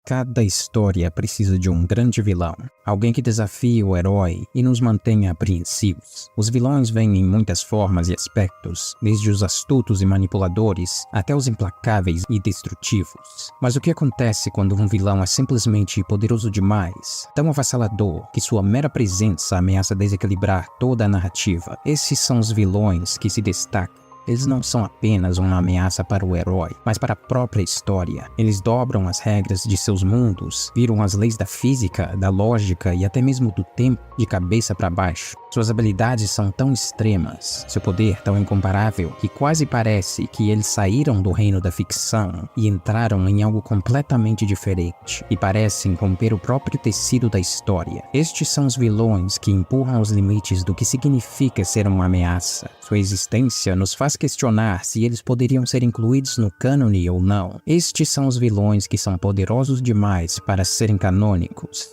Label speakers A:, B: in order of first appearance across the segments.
A: Cada história precisa de um grande vilão, alguém que desafie o herói e nos mantenha apreensivos. Os vilões vêm em muitas formas e aspectos, desde os astutos e manipuladores até os implacáveis e destrutivos. Mas o que acontece quando um vilão é simplesmente poderoso demais, tão avassalador que sua mera presença ameaça desequilibrar toda a narrativa? Esses são os vilões que se destacam. Eles não são apenas uma ameaça para o herói, mas para a própria história. Eles dobram as regras de seus mundos, viram as leis da física, da lógica e até mesmo do tempo de cabeça para baixo. Suas habilidades são tão extremas, seu poder tão incomparável, que quase parece que eles saíram do reino da ficção e entraram em algo completamente diferente, e parecem romper o próprio tecido da história. Estes são os vilões que empurram os limites do que significa ser uma ameaça. Sua existência nos faz questionar se eles poderiam ser incluídos no cânone ou não. Estes são os vilões que são poderosos demais para serem canônicos.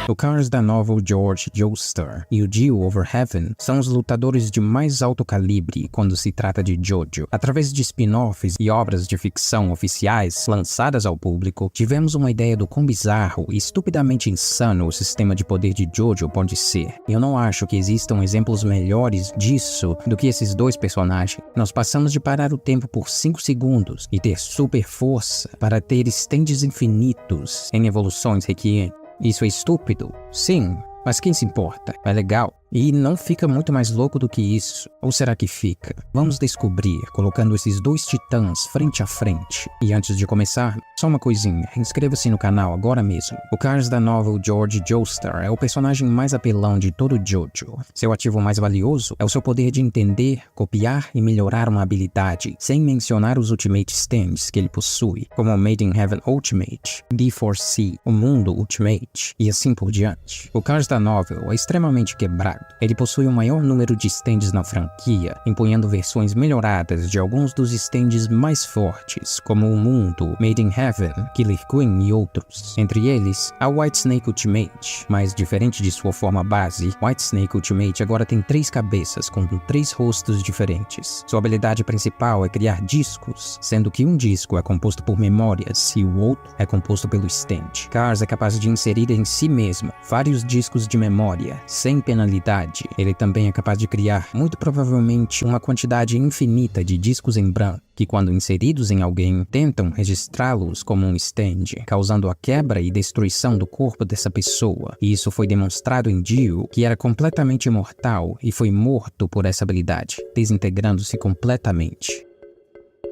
A: O Cars da novel George Joestar e o Jill Overheaven são os lutadores de mais alto calibre quando se trata de JoJo. Através de spin-offs e obras de ficção oficiais lançadas ao público, tivemos uma ideia do quão bizarro e estupidamente insano o sistema de poder de JoJo pode ser. Eu não acho que existam exemplos melhores disso do que esses dois personagens. Nós passamos de parar o tempo por 5 segundos e ter super força para ter stands infinitos em evoluções requiem. Isso é estúpido? Sim, mas quem se importa? É legal. E não fica muito mais louco do que isso. Ou será que fica? Vamos descobrir, colocando esses dois titãs frente a frente. E antes de começar, só uma coisinha, inscreva-se no canal agora mesmo. O Cars da novel George Joestar é o personagem mais apelão de todo JoJo. Seu ativo mais valioso é o seu poder de entender, copiar e melhorar uma habilidade, sem mencionar os Ultimate Stands que ele possui, como o Made in Heaven Ultimate, D4C, o Mundo Ultimate, e assim por diante. O Cars da novel é extremamente quebrado. Ele possui o maior número de stands na franquia, empunhando versões melhoradas de alguns dos stands mais fortes, como o Mundo, Made in Heaven, Killer Queen e outros. Entre eles, a Whitesnake Ultimate, mas diferente de sua forma base, Whitesnake Ultimate agora tem 3 cabeças com 3 rostos diferentes. Sua habilidade principal é criar discos, sendo que um disco é composto por memórias e o outro é composto pelo stand. Cars é capaz de inserir em si mesmo vários discos de memória, sem penalidade. Ele também é capaz de criar, muito provavelmente, uma quantidade infinita de discos em branco, que quando inseridos em alguém, tentam registrá-los como um stand, causando a quebra e destruição do corpo dessa pessoa. E isso foi demonstrado em Jill, que era completamente imortal e foi morto por essa habilidade, desintegrando-se completamente.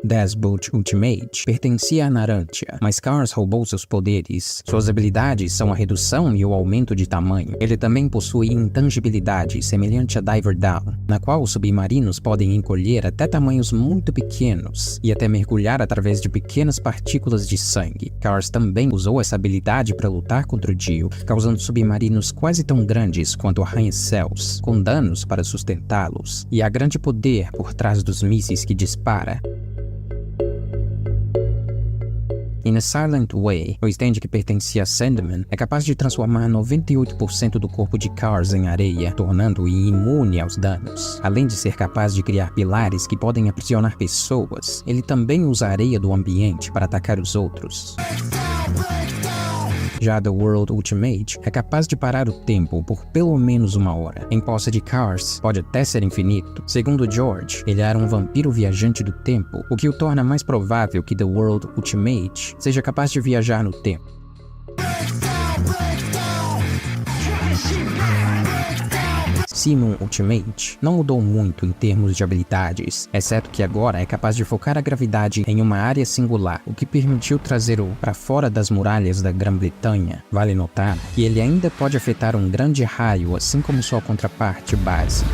A: Deathbolt Ultimate pertencia a Narantia, mas Cars roubou seus poderes. Suas habilidades são a redução e o aumento de tamanho. Ele também possui intangibilidade semelhante a Diver Down, na qual os submarinos podem encolher até tamanhos muito pequenos e até mergulhar através de pequenas partículas de sangue. Cars também usou essa habilidade para lutar contra o Jill, causando submarinos quase tão grandes quanto arranha-céus, com danos para sustentá-los, e há grande poder por trás dos mísseis que dispara. In a Silent Way, o stand que pertencia a Sandman é capaz de transformar 98% do corpo de Cars em areia, tornando-o imune aos danos. Além de ser capaz de criar pilares que podem aprisionar pessoas, ele também usa a areia do ambiente para atacar os outros. Já The World Ultimate é capaz de parar o tempo por pelo menos 1 hora. Em posse de Cars, pode até ser infinito. Segundo George, ele era um vampiro viajante do tempo, o que o torna mais provável que The World Ultimate seja capaz de viajar no tempo. Simon Ultimate não mudou muito em termos de habilidades, exceto que agora é capaz de focar a gravidade em uma área singular, o que permitiu trazê-lo para fora das muralhas da Grã-Bretanha. Vale notar que ele ainda pode afetar um grande raio, assim como sua contraparte base.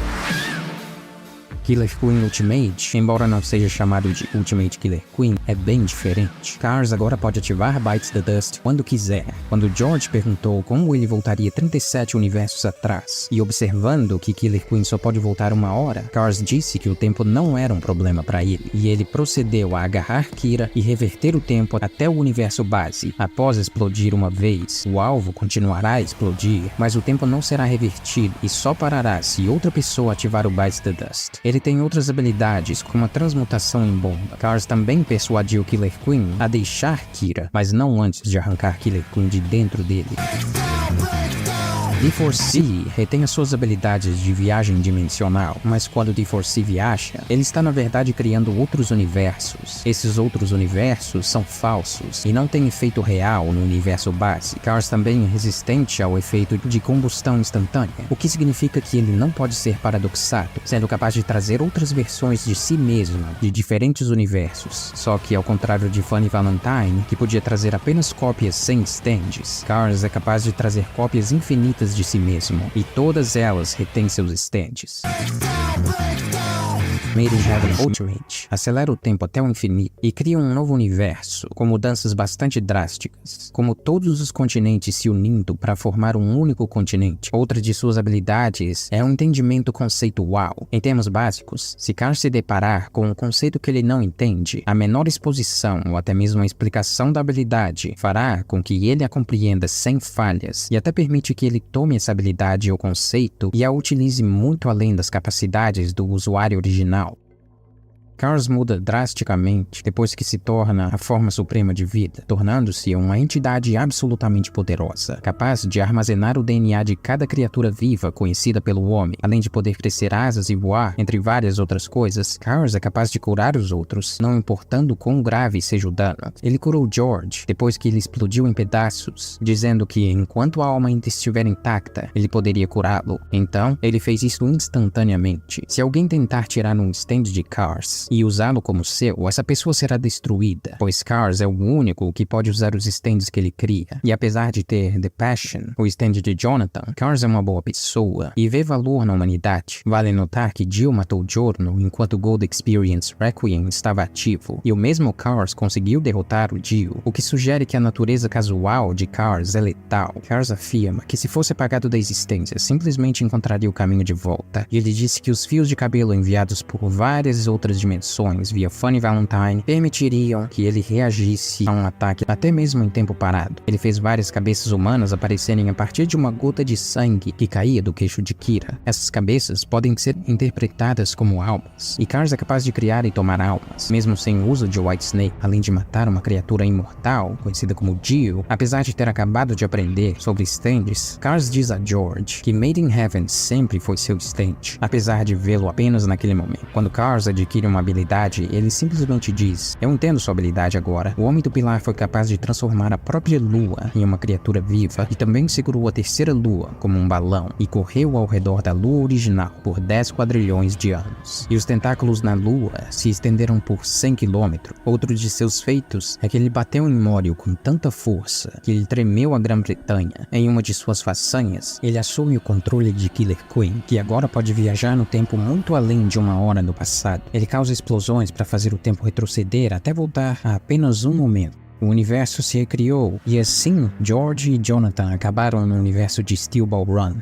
A: Killer Queen Ultimate, embora não seja chamado de Ultimate Killer Queen, é bem diferente. Cars agora pode ativar Bites the Dust quando quiser. Quando George perguntou como ele voltaria 37 universos atrás, e observando que Killer Queen só pode voltar 1 hora, Cars disse que o tempo não era um problema para ele, e ele procedeu a agarrar Kira e reverter o tempo até o universo base. Após explodir uma vez, o alvo continuará a explodir, mas o tempo não será revertido e só parará se outra pessoa ativar o Bites the Dust. Ele Ele tem outras habilidades, como a transmutação em bomba. Cars também persuadiu Killer Queen a deixar Kira, mas não antes de arrancar Killer Queen de dentro dele. D4C retém as suas habilidades de viagem dimensional, mas quando D4C viaja, ele está na verdade criando outros universos. Esses outros universos são falsos e não têm efeito real no universo base. Cars também é resistente ao efeito de combustão instantânea, o que significa que ele não pode ser paradoxado, sendo capaz de trazer outras versões de si mesmo, de diferentes universos. Só que ao contrário de Funny Valentine, que podia trazer apenas cópias sem stands, Cars é capaz de trazer cópias infinitas de si mesmo, e todas elas retêm seus stands. Made in Heaven Ultimate acelera o tempo até o infinito e cria um novo universo, com mudanças bastante drásticas, como todos os continentes se unindo para formar um único continente. Outra de suas habilidades é um entendimento conceitual. Em termos básicos, se Cars se deparar com um conceito que ele não entende, a menor exposição ou até mesmo a explicação da habilidade fará com que ele a compreenda sem falhas e até permite que ele tome essa habilidade ou conceito e a utilize muito além das capacidades do usuário original. Cars muda drasticamente depois que se torna a forma suprema de vida, tornando-se uma entidade absolutamente poderosa, capaz de armazenar o DNA de cada criatura viva conhecida pelo homem. Além de poder crescer asas e voar, entre várias outras coisas, Cars é capaz de curar os outros, não importando quão grave seja o dano. Ele curou George depois que ele explodiu em pedaços, dizendo que enquanto a alma ainda estiver intacta, ele poderia curá-lo. Então, ele fez isso instantaneamente. Se alguém tentar tirar um stand de Cars e usá-lo como seu, essa pessoa será destruída, pois Cars é o único que pode usar os stands que ele cria. E apesar de ter The Passion, o stand de Jonathan, Cars é uma boa pessoa e vê valor na humanidade. Vale notar que Jill matou Giorno enquanto Gold Experience Requiem estava ativo, e o mesmo Cars conseguiu derrotar o Jill, o que sugere que a natureza casual de Cars é letal. Cars afirma que se fosse apagado da existência, simplesmente encontraria o caminho de volta, e ele disse que os fios de cabelo enviados por várias outras dimensões via Funny Valentine permitiriam que ele reagisse a um ataque até mesmo em tempo parado. Ele fez várias cabeças humanas aparecerem a partir de uma gota de sangue que caía do queixo de Kira. Essas cabeças podem ser interpretadas como almas, e Cars é capaz de criar e tomar almas, mesmo sem o uso de Whitesnake. Além de matar uma criatura imortal, conhecida como Jill, apesar de ter acabado de aprender sobre stands, Cars diz a George que Made in Heaven sempre foi seu stand, apesar de vê-lo apenas naquele momento. Quando Cars adquire uma habilidade, ele simplesmente diz: "Eu entendo sua habilidade agora." O Homem do Pilar foi capaz de transformar a própria lua em uma criatura viva e também segurou a terceira lua como um balão e correu ao redor da lua original por 10 quadrilhões de anos. E os tentáculos na lua se estenderam por 100 km. Outro de seus feitos é que ele bateu em Mório com tanta força que ele tremeu a Grã-Bretanha. Em uma de suas façanhas, ele assume o controle de Killer Queen, que agora pode viajar no tempo muito além de uma hora no passado. Ele causa explosões para fazer o tempo retroceder até voltar a apenas um momento. O universo se recriou, e assim George e Jonathan acabaram no universo de Steel Ball Run.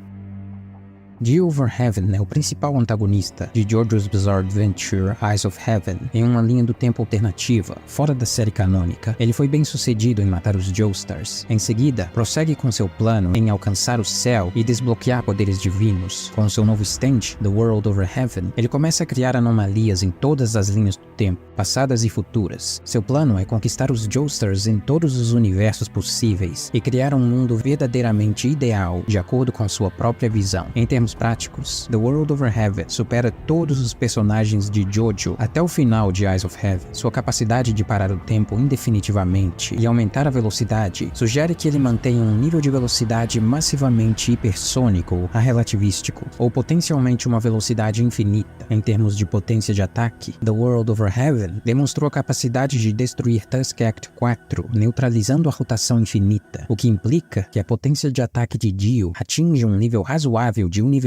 A: The Over Heaven é o principal antagonista de JoJo's Bizarre Adventure Eyes of Heaven em uma linha do tempo alternativa, fora da série canônica. Ele foi bem sucedido em matar os Joestars. Em seguida, prossegue com seu plano em alcançar o céu e desbloquear poderes divinos. Com seu novo stand, The World Over Heaven, ele começa a criar anomalias em todas as linhas do tempo, passadas e futuras. Seu plano é conquistar os Joestars em todos os universos possíveis e criar um mundo verdadeiramente ideal de acordo com sua própria visão. Em termos práticos, The World Over Heaven supera todos os personagens de JoJo até o final de Eyes of Heaven. Sua capacidade de parar o tempo indefinitivamente e aumentar a velocidade sugere que ele mantenha um nível de velocidade massivamente hipersônico a relativístico, ou potencialmente uma velocidade infinita. Em termos de potência de ataque, The World Over Heaven demonstrou a capacidade de destruir Tusk Act 4, neutralizando a rotação infinita, o que implica que a potência de ataque de Dio atinge um nível razoável de universal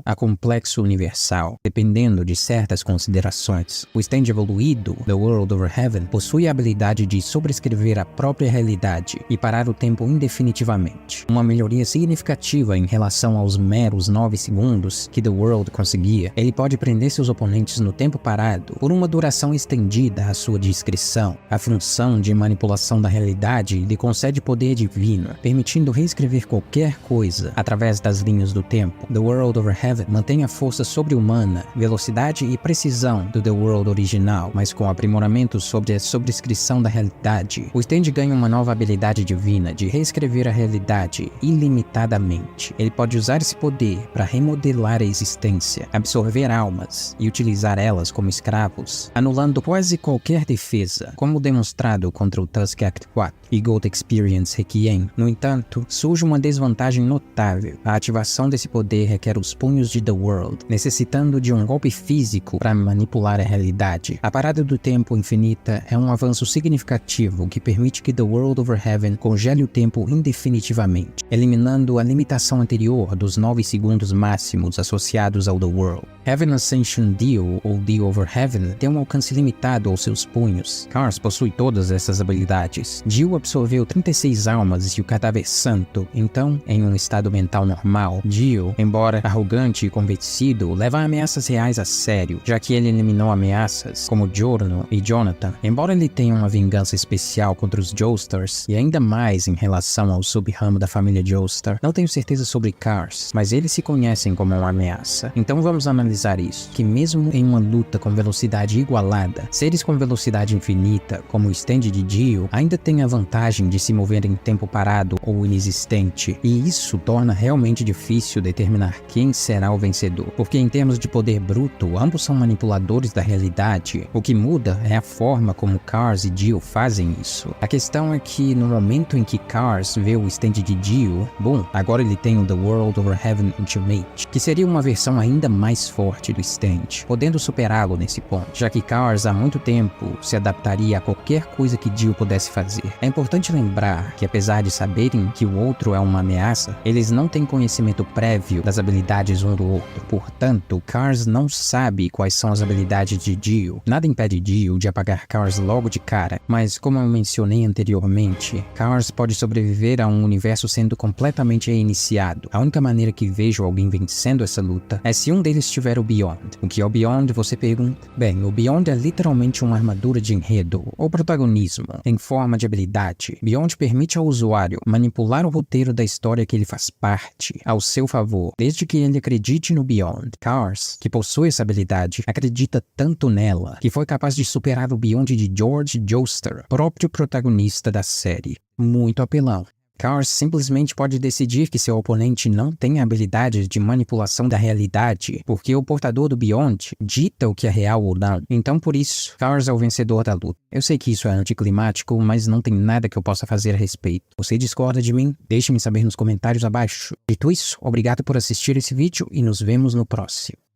A: a complexo universal, dependendo de certas considerações. O stand evoluído, The World Over Heaven, possui a habilidade de sobrescrever a própria realidade e parar o tempo indefinitivamente, uma melhoria significativa em relação aos meros 9 segundos que The World conseguia. Ele pode prender seus oponentes no tempo parado por uma duração estendida estendida à sua discrição. A função de manipulação da realidade lhe concede poder divino, permitindo reescrever qualquer coisa através das linhas do tempo. The World Over Heaven mantém a força sobre-humana, velocidade e precisão do The World original, mas com aprimoramento sobre a sobrescrição da realidade. O stand ganha uma nova habilidade divina de reescrever a realidade ilimitadamente. Ele pode usar esse poder para remodelar a existência, absorver almas e utilizar elas como escravos, anulando quase qualquer defesa, como demonstrado contra o Tusk Act 4 e Gold Experience Requiem. No entanto, surge uma desvantagem notável. A ativação desse poder requer os punhos de The World, necessitando de um golpe físico para manipular a realidade. A parada do tempo infinita é um avanço significativo que permite que The World Over Heaven congele o tempo indefinitivamente, eliminando a limitação anterior dos 9 segundos máximos associados ao The World. Heaven Ascension Dio, ou Dio Over Heaven, tem um alcance limitado aos seus punhos. Cars possui todas essas habilidades. Dio absorveu 36 almas e o cadáver santo, então, em um estado mental normal, Dio, embora arrogante e convencido, leva ameaças reais a sério, já que ele eliminou ameaças como Giorno e Jonathan. Embora ele tenha uma vingança especial contra os Joestars, e ainda mais em relação ao sub-ramo da família Joestar, não tenho certeza sobre Cars, mas eles se conhecem como uma ameaça. Então vamos analisar isso, que mesmo em uma luta com velocidade igualada, seres com velocidade infinita, como o stand de Dio, ainda têm a vantagem de se mover em tempo parado ou inexistente, e isso torna realmente difícil determinar quem será o vencedor, porque em termos de poder bruto, ambos são manipuladores da realidade. O que muda é a forma como Cars e Dio fazem isso. A questão é que no momento em que Cars vê o stand de Dio, bom, agora ele tem o The World Over Heaven Ultimate, que seria uma versão ainda mais forte do stand, podendo superá-lo nesse ponto, já que Cars há muito tempo se adaptaria a qualquer coisa que Dio pudesse fazer. É importante lembrar que apesar de saberem que o outro é uma ameaça, eles não têm conhecimento prévio das habilidades um do outro. Portanto, Cars não sabe quais são as habilidades de Dio. Nada impede Dio de apagar Cars logo de cara, mas como eu mencionei anteriormente, Cars pode sobreviver a um universo sendo completamente reiniciado. A única maneira que vejo alguém vencendo essa luta é se um deles tiver o Beyond. O que é o Beyond, você pergunta? Bem, o Beyond é literalmente uma armadura de enredo, ou protagonismo, em forma de habilidade. Beyond permite ao usuário manipular o roteiro da história que ele faz parte, ao seu favor, desde que ele acredite no Beyond. Cars, que possui essa habilidade, acredita tanto nela, que foi capaz de superar o Beyond de George Joestar, próprio protagonista da série. Muito apelão. Cars simplesmente pode decidir que seu oponente não tem a habilidade de manipulação da realidade, porque o portador do Beyond dita o que é real ou não. Então por isso, Cars é o vencedor da luta. Eu sei que isso é anticlimático, mas não tem nada que eu possa fazer a respeito. Você discorda de mim? Deixe-me saber nos comentários abaixo. Dito isso, obrigado por assistir esse vídeo e nos vemos no próximo.